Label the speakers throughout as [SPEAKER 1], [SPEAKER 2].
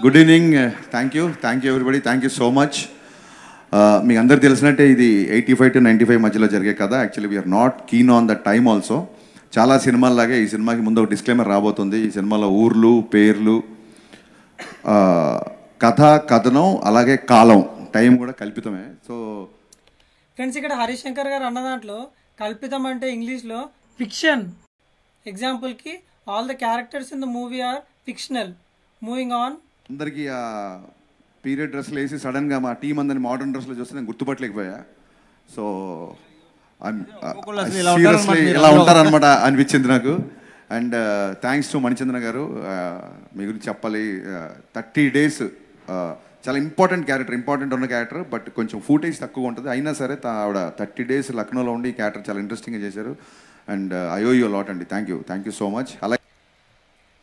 [SPEAKER 1] Good evening. Thank you everybody. Thank you so much. మీకు అందరు తెలిసినట్టే ఇది 85 to 95 మధ్యలో జరిగే కథ. Actually we are not keen on the time also. చాలా సినిమాల్లాగే ఈ సినిమాకి ముందు ఒక డిస్క్లైమర్ రాబోతుంది. ఈ సినిమాలో ఊర్లు, పేర్లు, కథ, కథనం, అలాగే కాలం, టైం కూడా కల్పితమే. సో
[SPEAKER 2] ఫ్రెండ్స్, ఇక్కడ హరీష్ శంకర్ గారు అన్న దాంట్లో కల్పితం అంటే ఇంగ్లీష్లో ఫిక్షన్. ఎగ్జాంపుల్కి all the characters in the movie are fictional. Moving on.
[SPEAKER 1] అందరికీ ఆ పీరియడ్ డ్రెస్లు వేసి సడన్గా మా టీం అందరిని మోడర్న్ డ్రెస్లో చూస్తే నేను గుర్తుపట్టలేకపోయా. సో సీరియస్లీ ఇలా ఉంటారనమాట అనిపించింది నాకు. అండ్ థ్యాంక్స్ టు మణిచంద్ర గారు. మీ గురించి చెప్పాలి. 30 days చాలా ఇంపార్టెంట్ ఉన్న క్యారెక్టర్, బట్ కొంచెం ఫూటేజ్ తక్కువ ఉంటుంది. అయినా సరే ఆవిడ 30 days లక్నోలో ఉండి ఈ క్యారెక్టర్ చాలా ఇంట్రెస్టింగ్గా చేశారు. And I owe you lot అండి. Thank you so much. అలాగే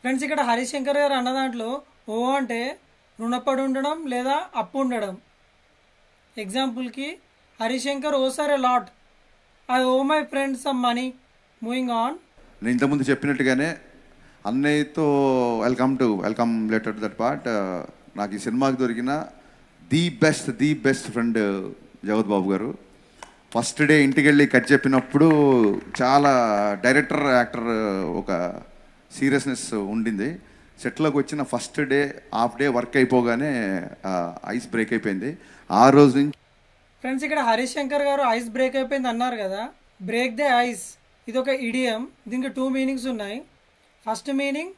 [SPEAKER 2] ఫ్రెండ్స్, ఇక్కడ హరీష్ శంకర్ గారు అన్న దాంట్లో ఓ అంటే రుణపడి ఉండడం లేదా అప్పు ఉండడం. ఎగ్జాంపుల్కి Harish Shankar owe sir a lot, I owe my friend some money. Moving on.
[SPEAKER 1] నేను ఇంతకుముందు చెప్పినట్టుగానే అన్నయ్యతో వెల్కమ్ లెటర్ దట్ పార్ట్. నాకు ఈ సినిమాకి దొరికిన ది బెస్ట్ ఫ్రెండ్ జగత్ బాబు గారు. ఫస్ట్ డే ఇంటికి వెళ్ళి కట్ చెప్పినప్పుడు చాలా డైరెక్టర్ యాక్టర్ ఒక సీరియస్నెస్ ఉండింది. సెట్లోకి వచ్చిన first day half day work అయిపోగానే ఐస్ బ్రేక్ అయిపోయింది. ఆ రోజు నుంచి
[SPEAKER 2] ఫ్రెండ్స్, ఇక్కడ హరీష్ శంకర్ గారు ఐస్ బ్రేక్ అయిపోయింది అన్నారు కదా. బ్రేక్ ద ఐస్ ఇది ఒక ఇడియం. దీనికి 2 meanings ఉన్నాయి. ఫస్ట్ మీనింగ్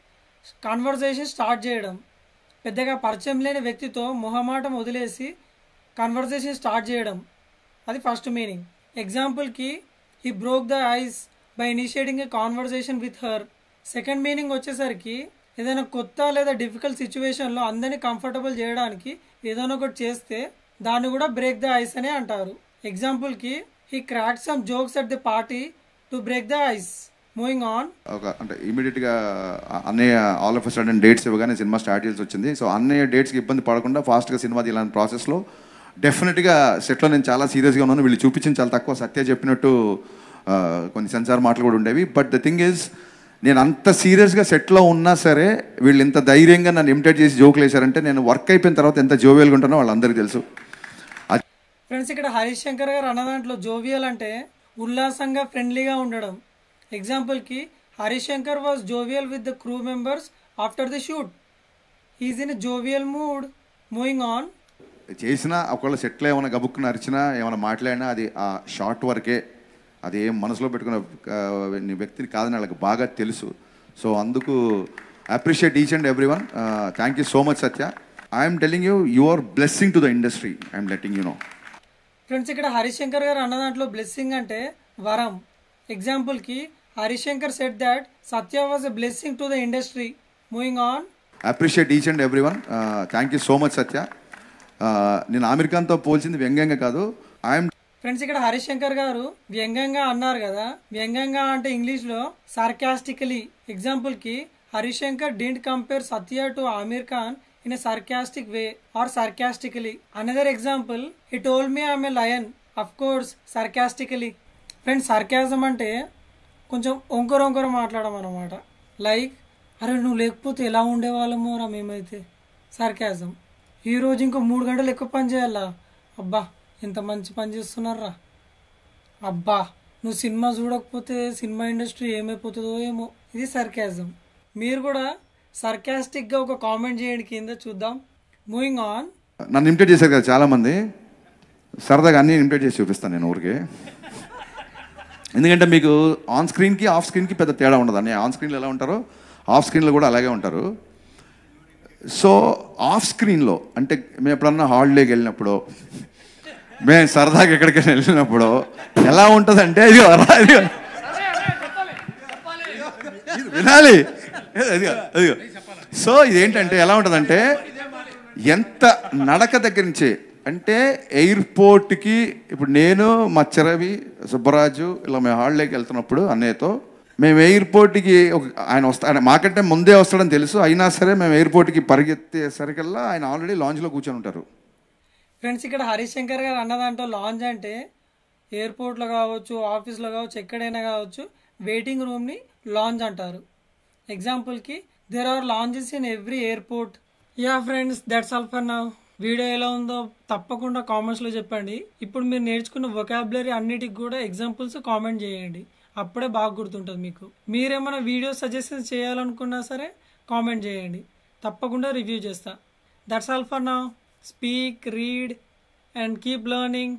[SPEAKER 2] కన్వర్జేషన్ స్టార్ట్ చేయడం. పెద్దగా పరిచయం లేని వ్యక్తితో మొహమాటం వదిలేసి కన్వర్జేషన్ స్టార్ట్ చేయడం, అది ఫస్ట్ మీనింగ్. ఎగ్జాంపుల్కి he broke the ice by initiating A conversation with her. Second meaning వచ్చేసరికి ఏదైనా కొత్త లేదా డిఫికల్ట్ సిచ్యువేషన్లో అందరినీ కంఫర్టబుల్ చేయడానికి ఏదైనా ఒకటి చేస్తే దాన్ని కూడా బ్రేక్ ద ఐస్ అనే అంటారు. ఎగ్జాంపుల్కి he crack some jokes at the party to break the ice. Moving on.
[SPEAKER 1] అంటే ఇమీడియట్గా అన్నయ్య ఆల్ ఆఫ్ సడన్ డేట్స్ ఇవ్వగానే సినిమా స్టార్ట్ చేసి వచ్చింది. సో అన్నయ్య డేట్స్కి ఇబ్బంది పడకుండా ఫాస్ట్గా సినిమా తీయాలని ప్రాసెస్లో డెఫినెట్గా సెట్లో నేను చాలా సీరియస్గా ఉన్నాను. వీళ్ళు చూపించింది చాలా తక్కువ. సత్య చెప్పినట్టు కొన్ని సెన్సార్ మాటలు కూడా ఉండేవి. బట్ ద థింగ్ ఈజ్, నేను అంత సీరియస్గా సెట్లో ఉన్నా సరే వీళ్ళు ఎంత ధైర్యంగా నన్ను ఇమిటేట్ చేసి జోకులు వేశారంటే నేను వర్క్ అయిపోయిన తర్వాత ఎంత జోవియల్గా ఉంటానో వాళ్ళందరికీ తెలుసు.
[SPEAKER 2] ఫ్రెండ్స్, ఇక్కడ హరీష్ శంకర్ గారు అన్న దాంట్లో జోవియల్ అంటే ఉల్లాసంగా, ఫ్రెండ్లీగా ఉండడం. ఎగ్జాంపుల్కి Harish Shankar was jovial with the crew members after the shoot. He is in jovial mood. Moving on.
[SPEAKER 1] చేసినా ఒకవేళ సెట్లో ఏమైనా గబుక్కున అరిచినా ఏమైనా మాట్లాడినా అది ఆ షార్ట్ వరకే. అది ఏం మనసులో పెట్టుకున్న వ్యక్తిని కాదని వాళ్ళకి బాగా తెలుసు. సో అందుకు appreciate each and every one. Thank you so much Satya. I'm telling you, you are blessing to the industry. I'm letting you know.
[SPEAKER 2] Friends, ఇక్కడ హరీష్ శంకర్ గారు అన్న దాంట్లో బ్లెస్సింగ్ అంటే వరం. ఎగ్జాంపుల్కి Harish Shankar said that Satya was a blessing to the industry. Moving on.
[SPEAKER 1] Appreciate each and every one. Thank you so much Satya. నేను ఆమిర్ ఖాన్తో పోల్చింది వ్యంగ్యంగా కాదు. ఐఎమ్
[SPEAKER 2] ఫ్రెండ్స్, ఇక్కడ హరీష్ శంకర్ గారు వ్యంగ్యంగా అన్నారు కదా. వ్యంగ్యంగా అంటే ఇంగ్లీష్లో సార్కాస్టికలీ. ఎగ్జాంపుల్కి Harish Shankar didn't compare Satya to Aamir Khan in a sarcastic way or sarcastically. Another example, he told me I'm a lion. Of course, sarcastically. Friends, sarcasm అంటే కొంచెం ఒంకర మాట్లాడడం అనమాట. లైక్, అరే నువ్వు లేకపోతే ఎలా ఉండేవాళ్ళమో రా మేమైతే. సార్కాజం. ఈరోజు ఇంకో 3 గంటలు ఎక్కువ పని చేయాలా? అబ్బా ఎంత మంచి పని చేస్తున్నారా. అబ్బా నువ్వు సినిమా చూడకపోతే సినిమా ఇండస్ట్రీ ఏమైపోతుందో ఏమో. ఇది సర్కాజం. మీరు కూడా సర్కాస్టిక్గా ఒక కామెంట్ చేయండి కింద, చూద్దాం. Moving on.
[SPEAKER 1] నన్ను ఇమిటేట్ చేశారు కదా చాలామంది. సరదాగా అన్నీ ఇమిటేట్ చేసి చూపిస్తాను నేను ఊరికే. ఎందుకంటే మీకు ఆన్ స్క్రీన్కి ఆఫ్ స్క్రీన్కి పెద్ద తేడా ఉండదు. అన్నీ ఆన్ స్క్రీన్లో ఎలా ఉంటారో ఆఫ్ స్క్రీన్లో కూడా అలాగే ఉంటారు. సో ఆఫ్ స్క్రీన్లో అంటే మేము ఎప్పుడన్నా హాలిడేకి వెళ్ళినప్పుడు, మేము సరదాగా ఎక్కడికైనా వెళ్ళినప్పుడు ఎలా ఉంటుందంటే వినాలి. అదిగో. సో ఇదేంటంటే ఎలా ఉంటుందంటే, ఎంత నడక దగ్గర నుంచి అంటే ఎయిర్పోర్ట్కి ఇప్పుడు నేను మచ్చరవి సుబ్బరాజు ఇలా మేము హాలిడేకి వెళ్తున్నప్పుడు అన్నయ్యతో మేము ఎయిర్పోర్ట్కి ఆయన మాకంటే ముందే వస్తాడని తెలుసు. అయినా సరే మేము ఎయిర్పోర్ట్కి పరిగెత్తేసరికల్లా ఆయన ఆల్రెడీ లాంజ్లో కూర్చొని ఉంటారు.
[SPEAKER 2] ఫ్రెండ్స్, ఇక్కడ హరీష్ శంకర్ గారు అన్నదాంట్లో లాంజ్ అంటే ఎయిర్పోర్ట్లో కావచ్చు, ఆఫీస్లో కావచ్చు, ఎక్కడైనా కావచ్చు వెయిటింగ్ రూమ్ని లాంజ్ అంటారు. ఎగ్జాంపుల్కి there are lounges in every airport. Yeah friends, that's all for now. Video ఎలా ఉందో తప్పకుండా కామెంట్స్లో చెప్పండి. ఇప్పుడు మీరు నేర్చుకున్న వొకాబులరీ అన్నిటికి కూడా ఎగ్జాంపుల్స్ కామెంట్ చేయండి. అప్పుడే బాగా గుర్తుంటుంది మీకు. మీరేమైనా వీడియో సజెషన్స్ చేయాలనుకున్నా సరే కామెంట్ చేయండి, తప్పకుండా రివ్యూ చేస్తా. That's all for now. Speak, read and keep learning.